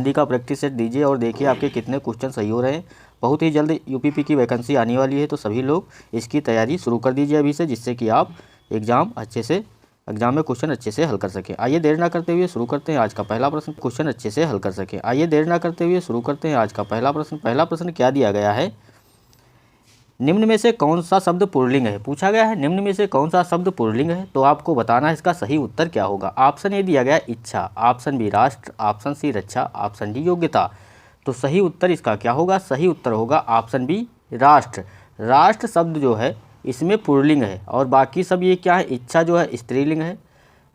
जल्दी का practice set दीजिए और देखिए आपके कितने क्वेश्चन सही हो रहे हैं। बहुत ही जल्द यूपीपी की वैकेंसी आने वाली है, तो सभी लोग इसकी तैयारी शुरू कर दीजिए अभी से, जिससे कि आप एग्ज़ाम में क्वेश्चन अच्छे से हल कर सकें। आइए देर ना करते हुए शुरू करते हैं आज का पहला प्रश्न। क्वेश्चन अच्छे से हल कर सकें। आइए देर ना करते हुए शुरू करते हैं आज का पहला प्रश्न। पहला प्रश्न क्या दिया गया है, निम्न में से कौन सा शब्द पुल्लिंग है। पूछा गया है निम्न में से कौन सा शब्द पुल्लिंग है, तो आपको बताना है इसका सही उत्तर क्या होगा। ऑप्शन ए दिया गया इच्छा, ऑप्शन बी राष्ट्र, ऑप्शन सी रक्षा, ऑप्शन डी योग्यता। तो सही उत्तर इसका क्या होगा, सही उत्तर होगा ऑप्शन बी राष्ट्र। राष्ट्र शब्द जो है इसमें पुल्लिंग है और बाकी सब ये क्या है, इच्छा जो है स्त्रीलिंग है,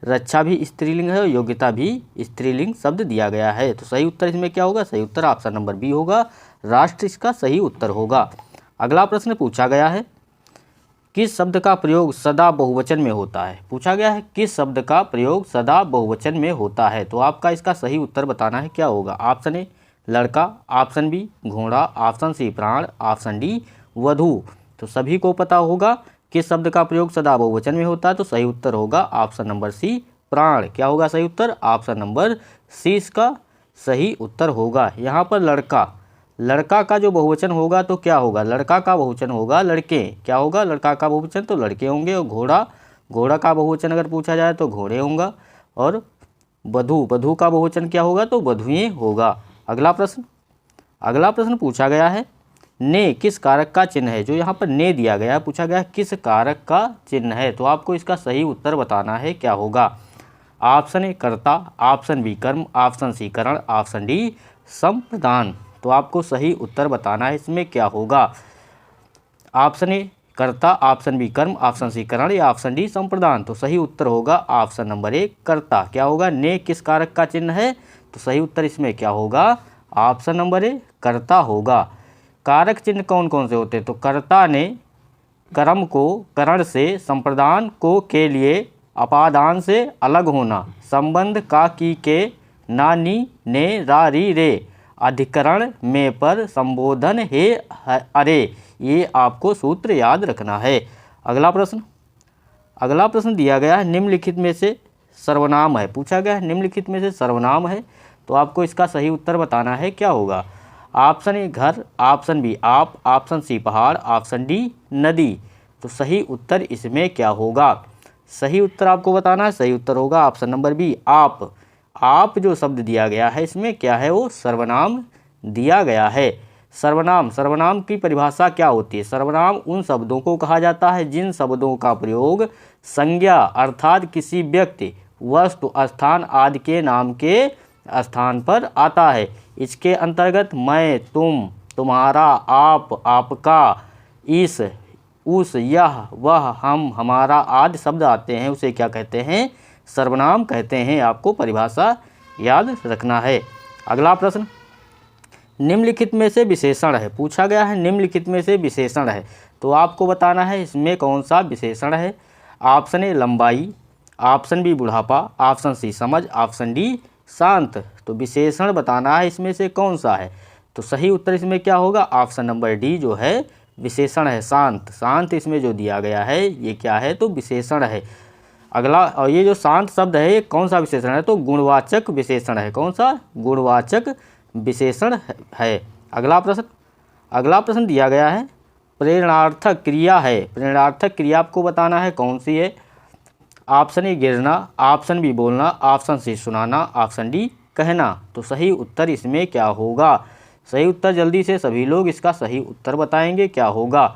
रक्षा भी स्त्रीलिंग है और योग्यता भी स्त्रीलिंग शब्द दिया गया है। तो सही उत्तर इसमें क्या होगा, सही उत्तर ऑप्शन नंबर बी होगा, राष्ट्र इसका सही उत्तर होगा। अगला प्रश्न पूछा गया है, किस शब्द का प्रयोग सदा बहुवचन में होता है। पूछा गया है किस शब्द का प्रयोग सदा बहुवचन में होता है, तो आपका इसका सही उत्तर बताना है क्या होगा। ऑप्शन ए लड़का, ऑप्शन बी घोड़ा, ऑप्शन सी प्राण, ऑप्शन डी वधू। तो सभी को पता होगा किस शब्द का प्रयोग सदा बहुवचन में होता है, तो सही उत्तर होगा ऑप्शन नंबर सी प्राण। क्या होगा सही उत्तर, ऑप्शन नंबर सी इसका सही उत्तर होगा। यहाँ पर लड़का का जो बहुवचन होगा तो क्या होगा, लड़का का बहुवचन होगा लड़के। क्या होगा, लड़का का बहुवचन तो लड़के होंगे। और घोड़ा का बहुवचन अगर पूछा जाए तो घोड़े होंगे। और वधू का बहुवचन क्या होगा, तो वधुएं होगा। अगला प्रश्न पूछा गया है, ने किस कारक का चिन्ह है। जो यहाँ पर ने दिया गया है, पूछा गया किस कारक का चिन्ह है, तो आपको इसका सही उत्तर बताना है क्या होगा। ऑप्शन ए कर्ता, ऑप्शन बी कर्म, ऑप्शन सी करण, ऑप्शन डी संप्रदान। तो आपको सही उत्तर बताना है इसमें क्या होगा। ऑप्शन ए कर्ता, ऑप्शन बी कर्म, ऑप्शन सी करण या ऑप्शन डी संप्रदान। तो सही उत्तर होगा ऑप्शन नंबर ए कर्ता। क्या होगा, ने किस कारक का चिन्ह है, तो सही उत्तर इसमें क्या होगा, ऑप्शन नंबर ए कर्ता होगा। कारक चिन्ह कौन कौन से होते हैं, तो कर्ता ने कर्म को करण से, संप्रदान को के लिए, अपादान से अलग होना, संबंध का की के, नानी ने रा री रे, अधिकरण में पर, संबोधन हे अरे। ये आपको सूत्र याद रखना है। अगला प्रश्न दिया गया है, निम्नलिखित में से सर्वनाम है। पूछा गया है निम्नलिखित में से सर्वनाम है, तो आपको इसका सही उत्तर बताना है क्या होगा। ऑप्शन ए घर, ऑप्शन बी आप, ऑप्शन सी पहाड़, ऑप्शन डी नदी। तो सही उत्तर इसमें क्या होगा, सही उत्तर आपको बताना है, सही उत्तर होगा ऑप्शन नंबर बी आप। आप जो शब्द दिया गया है इसमें क्या है, वो सर्वनाम दिया गया है। सर्वनाम की परिभाषा क्या होती है। सर्वनाम उन शब्दों को कहा जाता है जिन शब्दों का प्रयोग संज्ञा अर्थात किसी व्यक्ति, वस्तु, स्थान आदि के नाम के स्थान पर आता है। इसके अंतर्गत मैं, तुम, तुम्हारा, आप, आपका, इस, उस, यह, वह, हम, हमारा आदि शब्द आते हैं, उसे क्या कहते हैं, सर्वनाम कहते हैं। आपको परिभाषा याद रखना है। अगला प्रश्न, निम्नलिखित में से विशेषण है। पूछा गया है निम्नलिखित में से विशेषण है, तो आपको बताना है इसमें कौन सा विशेषण है। ऑप्शन ए लंबाई, ऑप्शन बी बुढ़ापा, ऑप्शन सी समझ, ऑप्शन डी शांत। तो विशेषण बताना है इसमें से कौन सा है, तो सही उत्तर इसमें क्या होगा, ऑप्शन नंबर डी जो है विशेषण है, शांत इसमें जो दिया गया है ये क्या है, तो विशेषण है। अगला, और ये जो शांत शब्द है ये कौन सा विशेषण है, तो गुणवाचक विशेषण है। कौन सा, गुणवाचक विशेषण है। अगला प्रश्न दिया गया है, प्रेरणार्थक क्रिया है। प्रेरणार्थक क्रिया आपको बताना है कौन सी है। ऑप्शन ए गिरना, ऑप्शन बी बोलना, ऑप्शन सी सुनाना, ऑप्शन डी कहना। तो सही उत्तर इसमें क्या होगा, सही उत्तर जल्दी से सभी लोग इसका सही उत्तर बताएंगे क्या होगा।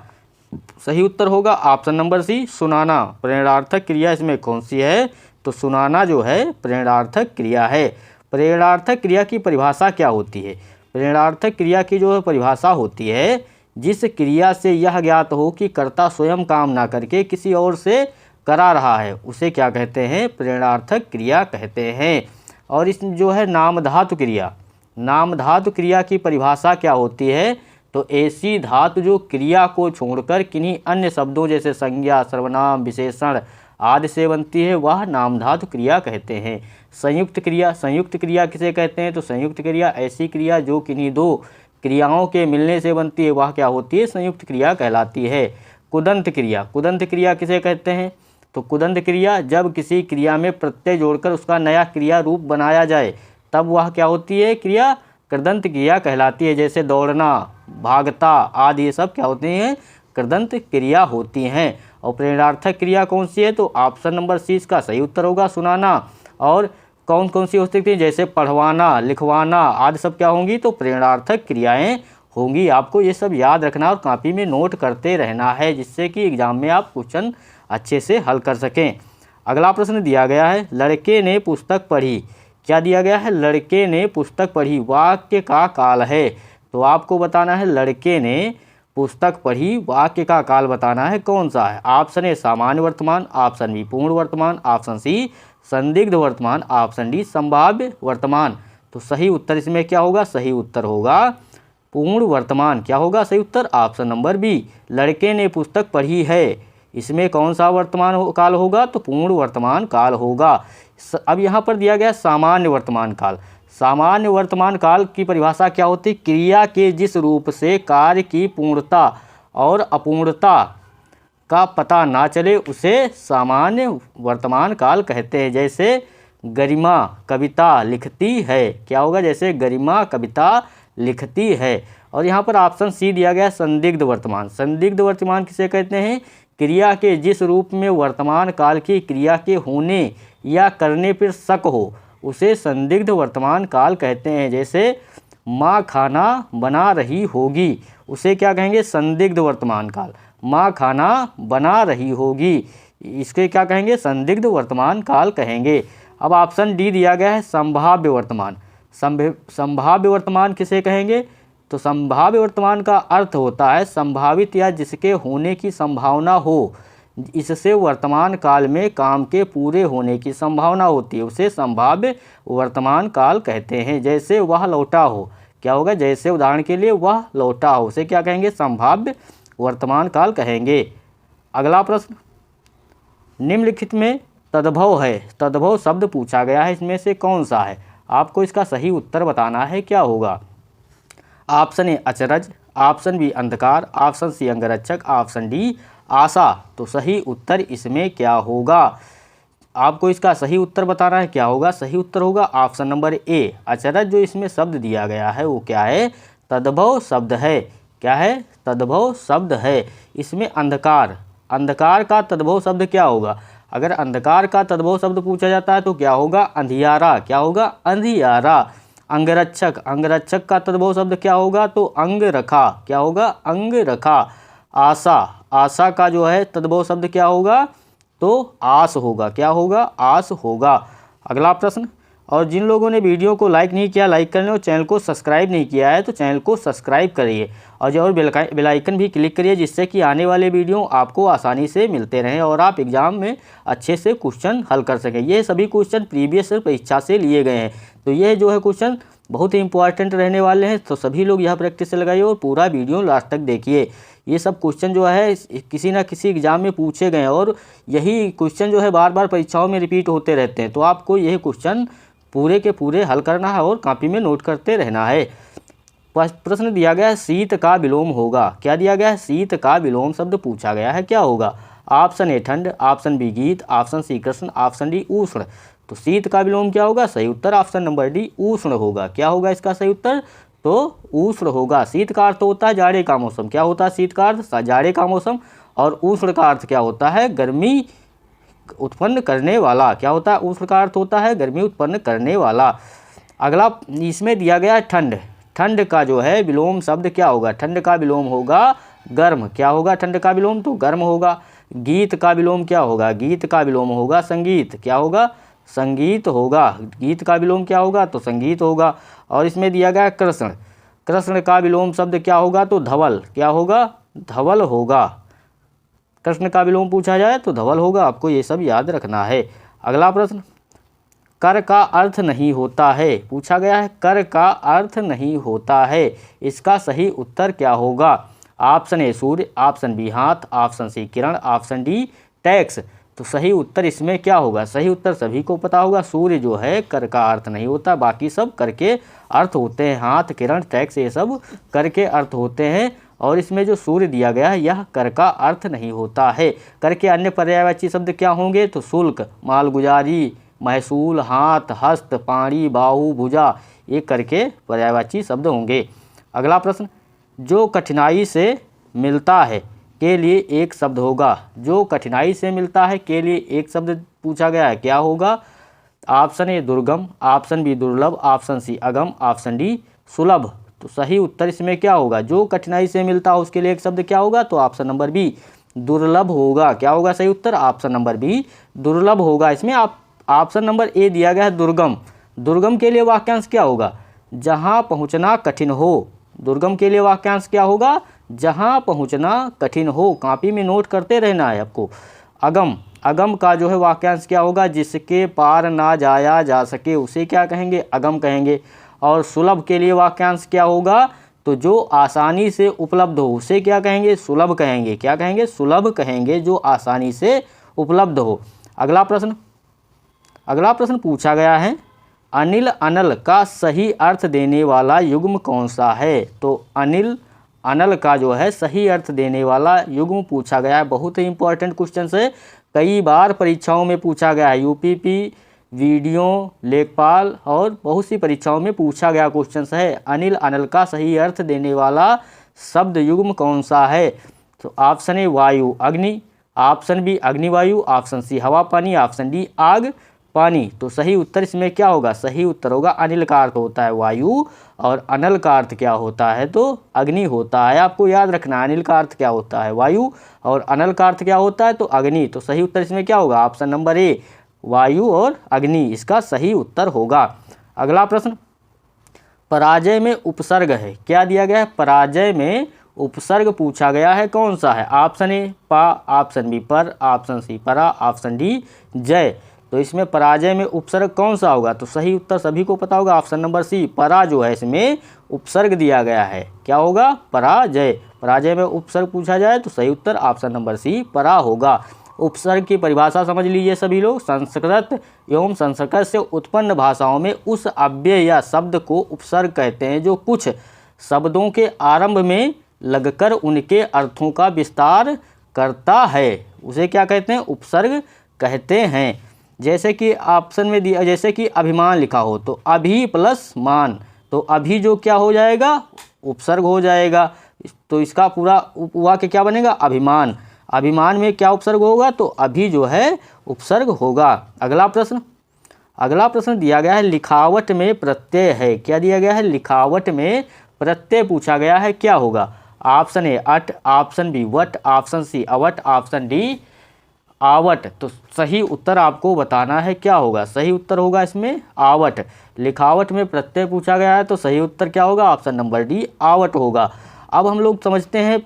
सही उत्तर होगा ऑप्शन नंबर सी सुनाना। प्रेरणार्थक क्रिया इसमें कौन सी है, तो सुनाना जो है प्रेरणार्थक क्रिया है। प्रेरणार्थक क्रिया की परिभाषा क्या होती है। प्रेरणार्थक क्रिया की जो परिभाषा होती है, जिस क्रिया से यह ज्ञात हो कि कर्ता स्वयं काम ना करके किसी और से करा रहा है, उसे क्या कहते हैं, प्रेरणार्थक क्रिया कहते हैं। और इस जो है नामधातु क्रिया की परिभाषा क्या होती है, तो ऐसी धातु जो क्रिया को छोड़कर किन्हीं अन्य शब्दों जैसे संज्ञा, सर्वनाम, विशेषण आदि से बनती है, वह नामधातु क्रिया कहते हैं। संयुक्त क्रिया किसे कहते हैं, तो संयुक्त क्रिया ऐसी क्रिया जो किन्हीं दो क्रियाओं के मिलने से बनती है, वह क्या होती है, संयुक्त क्रिया कहलाती है। कुदंत क्रिया किसे कहते हैं, तो कुदंत क्रिया जब किसी क्रिया में प्रत्यय जोड़कर उसका नया क्रिया रूप बनाया जाए तब वह क्या होती है, क्रिया कृदंत क्रिया कहलाती है। जैसे दौड़ना, भागता आदि ये सब क्या होती हैं, कृदंत क्रिया होती हैं। और प्रेरणार्थक क्रिया कौन सी है, तो ऑप्शन नंबर सी इसका सही उत्तर होगा, सुनाना। और कौन कौन सी हो सकती है, जैसे पढ़वाना, लिखवाना आदि सब क्या होंगी, तो प्रेरणार्थक क्रियाएं होंगी। आपको ये सब याद रखना और कॉपी में नोट करते रहना है, जिससे कि एग्जाम में आप क्वेश्चन अच्छे से हल कर सकें। अगला प्रश्न दिया गया है, लड़के ने पुस्तक पढ़ी। क्या दिया गया है, लड़के ने पुस्तक पढ़ी, वाक्य का काल है। तो आपको बताना है लड़के ने पुस्तक पढ़ी, वाक्य का काल बताना है कौन सा है। ऑप्शन ए सामान्य वर्तमान, ऑप्शन बी पूर्ण वर्तमान, ऑप्शन सी संदिग्ध वर्तमान, ऑप्शन डी संभाव्य वर्तमान। तो सही उत्तर इसमें क्या होगा, सही उत्तर होगा पूर्ण वर्तमान। क्या होगा सही उत्तर, ऑप्शन नंबर बी, लड़के ने पुस्तक पढ़ी है। इसमें कौन सा वर्तमान काल होगा, तो पूर्ण वर्तमान काल होगा। अब यहाँ पर दिया गया सामान्य वर्तमान काल। सामान्य वर्तमान काल की परिभाषा क्या होती है, क्रिया के जिस रूप से कार्य की पूर्णता और अपूर्णता का पता ना चले उसे सामान्य वर्तमान काल कहते हैं। जैसे गरिमा कविता लिखती है, क्या होगा, जैसे गरिमा कविता लिखती है। और यहाँ पर ऑप्शन सी दिया गया संदिग्ध वर्तमान। संदिग्ध वर्तमान किसे कहते हैं, क्रिया के जिस रूप में वर्तमान काल की क्रिया के होने या करने पर शक हो उसे संदिग्ध वर्तमान काल कहते हैं। जैसे माँ खाना बना रही होगी, उसे क्या कहेंगे, संदिग्ध वर्तमान काल। माँ खाना बना रही होगी, इसके क्या कहेंगे, संदिग्ध वर्तमान काल कहेंगे। अब ऑप्शन डी दिया गया है संभाव्य वर्तमान। संभाव्य वर्तमान किसे कहेंगे, तो संभाव्य वर्तमान का अर्थ होता है संभावित या जिसके होने की संभावना हो, इससे वर्तमान काल में काम के पूरे होने की संभावना होती है, उसे संभाव्य वर्तमान काल कहते हैं। जैसे वह लौटा हो, क्या होगा, जैसे उदाहरण के लिए वह लौटा हो, उसे क्या कहेंगे, संभाव्य वर्तमान काल कहेंगे। अगला प्रश्न, निम्नलिखित में तद्भव है, तद्भव शब्द पूछा गया है, इसमें से कौन सा है। आपको इसका सही उत्तर बताना है, क्या होगा। ऑप्शन ए अचरज, ऑप्शन बी अंधकार, ऑप्शन सी अंगरक्षक, ऑप्शन डी आशा। तो सही उत्तर इसमें क्या होगा, आपको इसका सही उत्तर बताना है, क्या होगा। सही उत्तर होगा ऑप्शन नंबर ए अचरज। जो इसमें शब्द दिया गया है वो क्या है, तद्भव शब्द है। क्या है, तद्भव शब्द है। इसमें अंधकार, अंधकार का तद्भव शब्द क्या होगा। अगर अंधकार का तद्भव शब्द पूछा जाता है तो क्या होगा, अंधियारा। क्या होगा, अंधियारा। अंगरक्षक, अंगरक्षक का तद्भव शब्द क्या होगा, तो अंग रखा। क्या होगा, अंग रखा। आशा, आशा का जो है तद्भव शब्द क्या होगा, तो आस होगा। क्या होगा, आस होगा। अगला प्रश्न, और जिन लोगों ने वीडियो को लाइक नहीं किया लाइक कर लें, और चैनल को सब्सक्राइब नहीं किया है तो चैनल को सब्सक्राइब करिए, और जो बेल आइकन भी क्लिक करिए, जिससे कि आने वाले वीडियो आपको आसानी से मिलते रहें और आप एग्जाम में अच्छे से क्वेश्चन हल कर सकें। ये सभी क्वेश्चन प्रीवियस परीक्षा से लिए गए हैं, तो ये जो है क्वेश्चन बहुत ही इंपॉर्टेंट रहने वाले हैं। तो सभी लोग यह प्रैक्टिस से लगाइए और पूरा वीडियो लास्ट तक देखिए। ये सब क्वेश्चन जो है किसी ना किसी एग्जाम में पूछे गए हैं, और यही क्वेश्चन जो है बार बार परीक्षाओं में रिपीट होते रहते हैं। तो आपको यह क्वेश्चन पूरे के पूरे हल करना है और कॉपी में नोट करते रहना है। प्रश्न दिया गया है शीत का विलोम होगा। क्या दिया गया है, शीत का विलोम शब्द पूछा गया है, क्या होगा। ऑप्शन ए ठंड, ऑप्शन बी गीत, ऑप्शन सी कृष्ण, ऑप्शन डी उष्ण। तो शीत का विलोम क्या होगा, सही उत्तर ऑप्शन नंबर डी उष्ण होगा। क्या होगा इसका सही उत्तर, तो उष्ण होगा। शीत का अर्थ होता है जाड़े का मौसम। क्या होता है शीत का अर्थ, जाड़े का मौसम। और उष्ण का अर्थ क्या होता है, गर्मी उत्पन्न करने वाला। क्या होता है, उष्ण का अर्थ होता है गर्मी उत्पन्न करने वाला। अगला इसमें दिया गया है ठंड। ठंड का जो है विलोम शब्द क्या होगा, ठंड का विलोम होगा गर्म। क्या होगा ठंड का विलोम, तो गर्म होगा। गीत का विलोम क्या होगा, गीत का विलोम होगा संगीत। क्या होगा, संगीत होगा। गीत का विलोम क्या होगा, तो संगीत होगा। और इसमें दिया गया कृष्ण। कृष्ण का विलोम शब्द क्या होगा, तो धवल। क्या होगा, धवल होगा। कृष्ण का विलोम पूछा जाए तो धवल होगा। आपको ये सब याद रखना है। अगला प्रश्न, कर का अर्थ नहीं होता है पूछा गया है। कर का अर्थ नहीं होता है, इसका सही उत्तर क्या होगा। ऑप्शन ए सूर्य, ऑप्शन बी हाथ, ऑप्शन सी किरण, ऑप्शन डी टैक्स। तो सही उत्तर इसमें क्या होगा, सही उत्तर सभी को पता होगा। सूर्य जो है कर का अर्थ नहीं होता, बाकी सब कर के अर्थ होते हैं। हाथ, किरण, टैक्स ये सब कर के अर्थ होते हैं। और इसमें जो सूर्य दिया गया है यह कर का अर्थ नहीं होता है। कर के अन्य पर्यायवाची शब्द क्या होंगे, तो शुल्क, मालगुजारी, महसूल, हाथ, हस्त, पाणी, बाहु, भुजा, एक करके पर्यायवाची शब्द होंगे। अगला प्रश्न, जो कठिनाई से मिलता है के लिए एक शब्द होगा। जो कठिनाई से मिलता है के लिए एक शब्द पूछा गया है, क्या होगा? ऑप्शन ए दुर्गम, ऑप्शन बी दुर्लभ, ऑप्शन सी अगम, ऑप्शन डी सुलभ। तो सही उत्तर इसमें क्या होगा? जो कठिनाई से मिलता है उसके लिए एक शब्द क्या होगा? तो ऑप्शन नंबर बी दुर्लभ होगा। क्या होगा सही उत्तर? ऑप्शन नंबर बी दुर्लभ होगा। इसमें आप ऑप्शन नंबर ए दिया गया है दुर्गम। दुर्गम के लिए वाक्यांश क्या होगा? जहाँ पहुँचना कठिन हो। दुर्गम के लिए वाक्यांश क्या होगा? जहाँ पहुँचना कठिन हो। कॉपी में नोट करते रहना है आपको। अगम, अगम का जो है वाक्यांश क्या होगा? जिसके पार ना जाया जा सके उसे क्या कहेंगे? अगम कहेंगे। और सुलभ के लिए वाक्यांश क्या होगा? तो जो आसानी से उपलब्ध हो उसे क्या कहेंगे? सुलभ कहेंगे। क्या कहेंगे? सुलभ कहेंगे, जो आसानी से उपलब्ध हो। अगला प्रश्न पूछा गया है, अनिल अनल का सही अर्थ देने वाला युग्म कौन सा है? तो अनिल अनल का जो है सही अर्थ देने वाला युग्म पूछा गया है। बहुत ही इंपॉर्टेंट क्वेश्चन है, कई बार परीक्षाओं में पूछा गया है। यूपीपी, वीडियो, लेखपाल और बहुत सी परीक्षाओं में पूछा गया क्वेश्चन है। अनिल अनल का सही अर्थ देने वाला शब्द युग्म कौन सा है? तो ऑप्शन ए वायु अग्नि, ऑप्शन बी अग्नि वायु, ऑप्शन सी हवा पानी, ऑप्शन डी आग पानी। तो सही उत्तर इसमें क्या होगा? सही उत्तर होगा अनिल का अर्थ होता है वायु और अनल का अर्थ क्या होता है? तो अग्नि होता है। आपको याद रखना अनिल का अर्थ क्या होता है? वायु और अनल का अर्थ क्या होता है? तो अग्नि। तो सही उत्तर इसमें क्या होगा? ऑप्शन नंबर ए वायु और अग्नि इसका सही उत्तर होगा। अगला प्रश्न, पराजय में उपसर्ग है, क्या दिया गया है? पराजय में उपसर्ग पूछा गया है, कौन सा है? ऑप्शन ए पा, ऑप्शन बी पर, ऑप्शन सी परा, ऑप्शन डी जय। तो इसमें पराजय में उपसर्ग कौन सा होगा? तो सही उत्तर सभी को पता होगा, ऑप्शन नंबर सी परा जो है इसमें उपसर्ग दिया गया है। क्या होगा? पराजय। पराजय में उपसर्ग पूछा जाए तो सही उत्तर ऑप्शन नंबर सी परा होगा। उपसर्ग की परिभाषा समझ लीजिए सभी लोग। संस्कृत एवं संस्कृत से उत्पन्न भाषाओं में उस अव्यय या शब्द को उपसर्ग कहते हैं जो कुछ शब्दों के आरंभ में लगकर उनके अर्थों का विस्तार करता है, उसे क्या कहते हैं? उपसर्ग कहते हैं। जैसे कि ऑप्शन में दिया, जैसे कि अभिमान लिखा हो तो अभी प्लस मान, तो अभी जो क्या हो जाएगा? उपसर्ग हो जाएगा। तो इसका पूरा वाक्य क्या बनेगा? अभिमान। अभिमान में क्या उपसर्ग होगा? तो अभी जो है उपसर्ग होगा। अगला प्रश्न दिया गया है, लिखावट में प्रत्यय है, क्या दिया गया है? लिखावट में प्रत्यय पूछा गया है, क्या होगा? ऑप्शन ए अट, ऑप्शन बी वट, ऑप्शन सी अवट, ऑप्शन डी आवट। तो सही उत्तर आपको बताना है, क्या होगा? सही उत्तर होगा इसमें आवट। लिखावट में प्रत्यय पूछा गया है तो सही उत्तर क्या होगा? ऑप्शन नंबर डी आवट होगा। अब हम लोग समझते हैं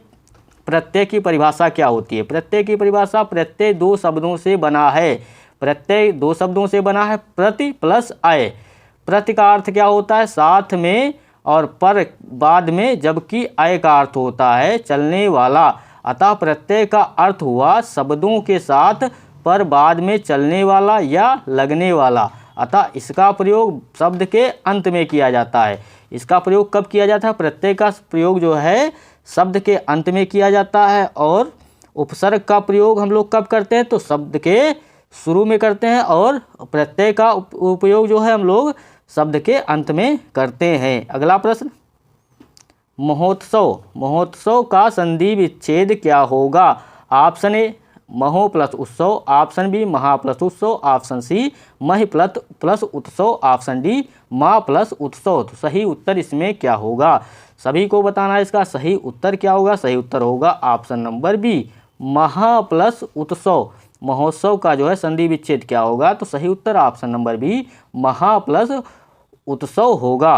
प्रत्यय की परिभाषा क्या होती है। प्रत्यय की परिभाषा, प्रत्यय दो शब्दों से बना है। प्रत्यय दो शब्दों से बना है, प्रति प्लस अय। प्रति का अर्थ क्या होता है? साथ में, और पर बाद में, जबकि अय का अर्थ होता है चलने वाला। अतः प्रत्यय का अर्थ हुआ शब्दों के साथ पर बाद में चलने वाला या लगने वाला। अतः इसका प्रयोग शब्द के अंत में किया जाता है। इसका प्रयोग कब किया जाता है? प्रत्यय का प्रयोग जो है शब्द के अंत में किया जाता है, और उपसर्ग का प्रयोग हम लोग कब करते हैं? तो शब्द के शुरू में करते हैं, और प्रत्यय का उपयोग जो है हम लोग शब्द के अंत में करते हैं। अगला प्रश्न, महोत्सव का संधि विच्छेद क्या होगा? ऑप्शन ए महो प्लस उत्सव, ऑप्शन बी महा प्लस उत्सव, ऑप्शन सी मह प्लस उत्सव, ऑप्शन डी माँ प्लस उत्सव। तो सही उत्तर इसमें क्या होगा? सभी को बताना है इसका सही उत्तर क्या होगा? सही उत्तर होगा ऑप्शन नंबर बी महा प्लस उत्सव। महोत्सव का जो है संधि विच्छेद क्या होगा? तो सही उत्तर ऑप्शन नंबर बी महा प्लस उत्सव होगा।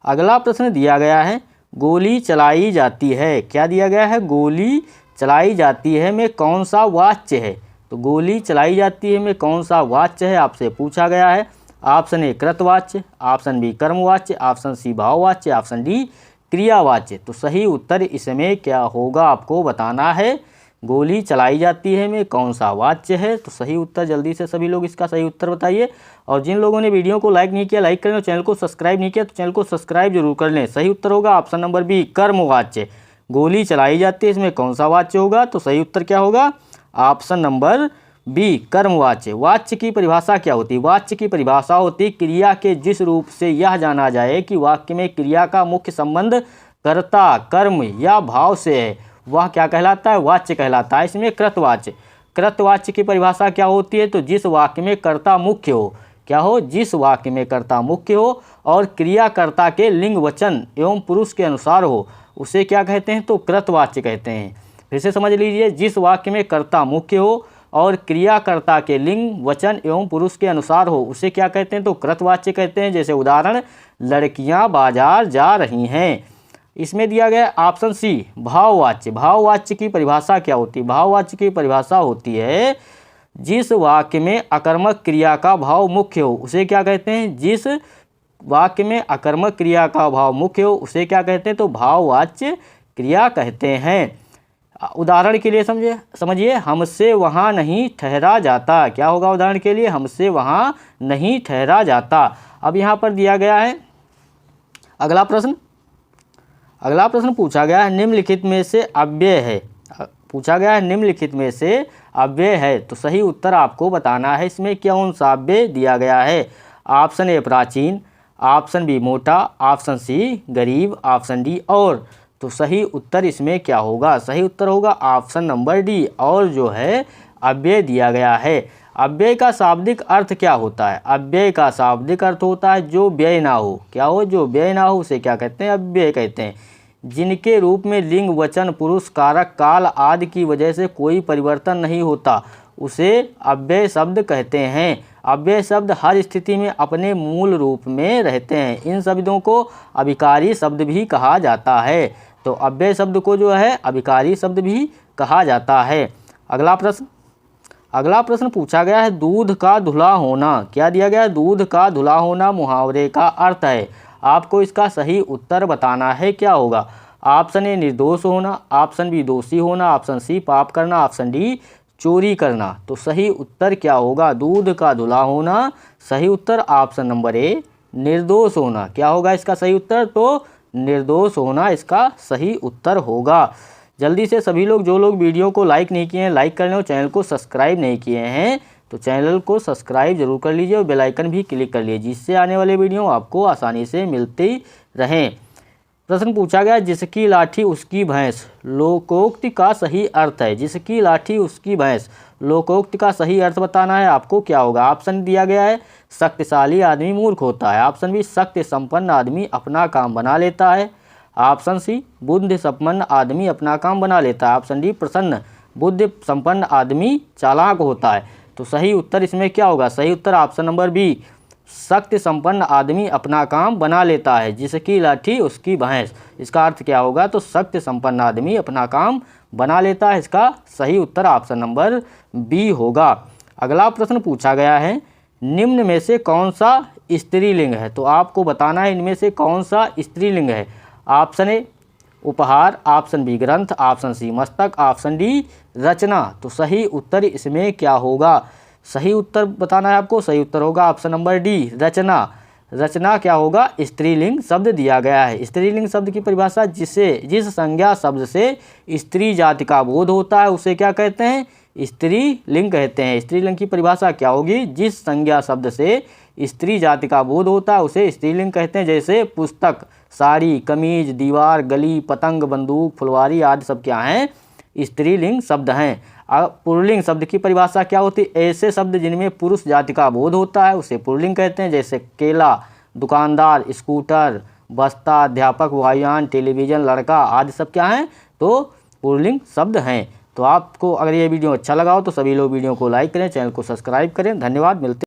अगला प्रश्न दिया गया है, गोली चलाई जाती है, क्या दिया गया है? गोली चलाई जाती है में कौन सा वाच्य है? तो गोली चलाई जाती है में कौन सा वाच्य है आपसे पूछा गया है। ऑप्शन ए कृतवाच्य, ऑप्शन बी कर्मवाच्य, ऑप्शन सी भाववाच्य, ऑप्शन डी क्रियावाच्य। तो सही उत्तर इसमें क्या होगा आपको बताना है। गोली चलाई जाती है में कौन सा वाच्य है? तो सही उत्तर जल्दी से सभी लोग इसका सही उत्तर बताइए। और जिन लोगों ने वीडियो को लाइक नहीं किया लाइक करें, और चैनल को सब्सक्राइब नहीं किया तो चैनल को सब्सक्राइब जरूर कर लें। सही उत्तर होगा ऑप्शन नंबर बी कर्मवाच्य। गोली चलाई जाती है इसमें कौन सा वाच्य होगा? तो सही उत्तर क्या होगा? ऑप्शन नंबर बी कर्मवाच्य। वाच्य की परिभाषा क्या होती है? वाच्य की परिभाषा होती क्रिया के जिस रूप से यह जाना जाए कि वाक्य में क्रिया का मुख्य संबंध कर्ता, कर्म या भाव से है, वह क्या कहलाता है? वाच्य कहलाता है। इसमें कृतवाच्य। कृतवाच्य की परिभाषा क्या होती है? तो जिस वाक्य में कर्ता मुख्य हो, क्या हो? जिस वाक्य में कर्ता मुख्य हो और क्रियाकर्ता के लिंग, वचन एवं पुरुष के अनुसार हो, उसे क्या कहते हैं? तो कृतवाच्य कहते हैं। फिर से समझ लीजिए, जिस वाक्य में कर्ता मुख्य हो और क्रियाकर्ता के लिंग, वचन एवं पुरुष के अनुसार हो, उसे क्या कहते हैं? तो कृतवाच्य कहते हैं। जैसे उदाहरण, लड़कियां बाजार जा रही हैं। इसमें दिया गया ऑप्शन सी भाववाच्य। भाववाच्य की परिभाषा क्या होती है? भाववाच्य की परिभाषा होती है जिस वाक्य में अकर्मक क्रिया का भाव मुख्य हो, उसे क्या कहते हैं? जिस वाक्य में अकर्मक क्रिया का भाव मुख्य हो, उसे क्या कहते हैं? तो भाववाच्य क्रिया कहते हैं। उदाहरण के लिए समझिए, हमसे वहाँ नहीं ठहरा जाता। क्या होगा उदाहरण के लिए? हमसे वहाँ नहीं ठहरा जाता। अब यहाँ पर दिया गया है अगला प्रश्न। अगला प्रश्न पूछा गया है, निम्नलिखित में से अव्यय है। पूछा गया है निम्नलिखित में से अव्यय है, तो सही उत्तर आपको बताना है। इसमें कौन सा अव्यय दिया गया है? ऑप्शन ए प्राचीन, ऑप्शन बी मोटा, ऑप्शन सी गरीब, ऑप्शन डी और। तो सही उत्तर इसमें क्या होगा? सही उत्तर होगा ऑप्शन नंबर डी, और जो है अव्यय दिया गया है। अव्यय का शाब्दिक अर्थ क्या होता है? अव्यय का शाब्दिक अर्थ होता है जो व्यय ना हो। क्या हो? जो व्यय ना हो, उसे क्या कहते हैं? अव्यय कहते हैं। जिनके रूप में लिंग, वचन, पुरुष, कारक, काल आदि की वजह से कोई परिवर्तन नहीं होता, उसे अव्यय शब्द कहते हैं। अव्यय शब्द हर स्थिति में अपने मूल रूप में रहते हैं। इन शब्दों को अभिकारी शब्द भी कहा जाता है। तो अव्यय शब्द को जो है अभिकारी शब्द भी कहा जाता है। अगला प्रश्न पूछा गया है, दूध का धुला होना। क्या दिया गया है? दूध का धुला होना मुहावरे का अर्थ है। आपको इसका सही उत्तर बताना है। क्या होगा? ऑप्शन ए निर्दोष होना, ऑप्शन बी दोषी होना, ऑप्शन सी पाप करना, ऑप्शन डी चोरी करना। तो सही उत्तर क्या होगा? दूध का धुला होना। सही उत्तर ऑप्शन नंबर ए निर्दोष होना। क्या होगा इसका सही उत्तर? तो निर्दोष होना इसका सही उत्तर होगा। जल्दी से सभी लोग, जो लोग वीडियो को लाइक नहीं किए हैं, लाइक कर लें, और चैनल को सब्सक्राइब नहीं किए हैं तो चैनल को सब्सक्राइब जरूर कर लीजिए और बेल आइकन भी क्लिक कर लीजिए, जिससे आने वाले वीडियो आपको आसानी से मिलती रहें। प्रश्न पूछा गया, जिसकी लाठी उसकी भैंस, लोकोक्ति का सही अर्थ है। जिसकी लाठी उसकी भैंस, लोकोक्ति का सही अर्थ बताना है आपको। क्या होगा? ऑप्शन दिया गया है, शक्तिशाली आदमी मूर्ख होता है, ऑप्शन बी शक्ति संपन्न आदमी अपना काम बना लेता है, ऑप्शन सी बुद्धि संपन्न आदमी अपना काम बना लेता है, ऑप्शन डी प्रसन्न बुद्धि संपन्न आदमी चालाक होता है। तो सही उत्तर इसमें क्या होगा? सही उत्तर ऑप्शन नंबर बी शक्ति संपन्न आदमी अपना काम बना लेता है। जिसकी लाठी उसकी भैंस, इसका अर्थ क्या होगा? तो शक्ति संपन्न आदमी अपना काम बना लेता है। इसका सही उत्तर ऑप्शन नंबर बी होगा। अगला प्रश्न पूछा गया है, निम्न में से कौन सा स्त्रीलिंग है? तो आपको बताना है इनमें से कौन सा स्त्रीलिंग है। ऑप्शन ए उपहार, ऑप्शन बी ग्रंथ, ऑप्शन सी मस्तक, ऑप्शन डी रचना। तो सही उत्तर इसमें क्या होगा? सही उत्तर बताना है आपको। सही उत्तर होगा ऑप्शन नंबर डी रचना। रचना क्या होगा? स्त्रीलिंग शब्द दिया गया है। स्त्रीलिंग शब्द की परिभाषा, जिस संज्ञा शब्द से स्त्री जाति का बोध होता है, उसे क्या कहते हैं? स्त्रीलिंग कहते हैं। स्त्रीलिंग की परिभाषा क्या होगी? जिस संज्ञा शब्द से स्त्री जाति का बोध होता है, उसे स्त्रीलिंग कहते हैं। जैसे पुस्तक, साड़ी, कमीज, दीवार, गली, पतंग, बंदूक, फुलवारी आदि सब क्या हैं? स्त्रीलिंग शब्द हैं। पुल्लिंग शब्द की परिभाषा क्या होती है? ऐसे शब्द जिनमें पुरुष जाति का बोध होता है, उसे पुल्लिंग कहते हैं। जैसे केला, दुकानदार, स्कूटर, बस्ता, अध्यापक, वायुयान, टेलीविज़न, लड़का आदि सब क्या हैं? तो पुल्लिंग शब्द हैं। तो आपको अगर ये वीडियो अच्छा लगा हो तो सभी लोग वीडियो को लाइक करें, चैनल को सब्सक्राइब करें। धन्यवाद। मिलते